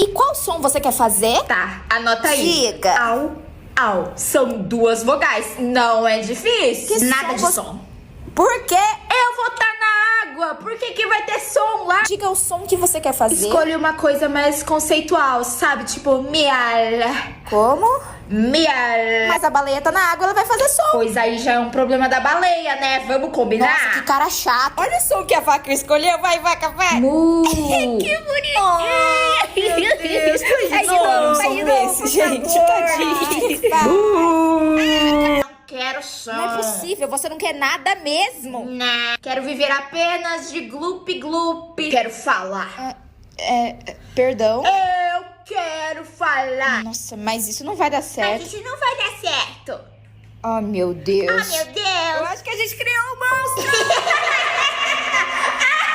E qual som você quer fazer? Tá, anota aí. Diga. Au, au. São duas vogais. Não é difícil. Que Nada som de som. Por quê? Eu vou estar na água. Por que que vai ter som lá? Diga o som que você quer fazer. Escolhe uma coisa mais conceitual, sabe? Tipo, miau. Como? Miau. Mas a baleia tá na água, ela vai fazer som. Pois aí já é um problema da baleia, né? Vamos combinar? Nossa, que cara chato. Olha o som que a vaca escolheu. Vai, vaca, vai. Mu. Que bonitinho. Meu Deus. Faz de novo, faz de som novo, desse, por gente. favor. Tadinho. Não quero som. Não é possível, você não quer nada mesmo. Não. Quero viver apenas de glup-glup. Quero falar. Perdão? Eu quero falar. Nossa, mas isso não vai dar certo. isso não vai dar certo. Oh, meu Deus. Oh, meu Deus. Eu acho que a gente criou um monstro.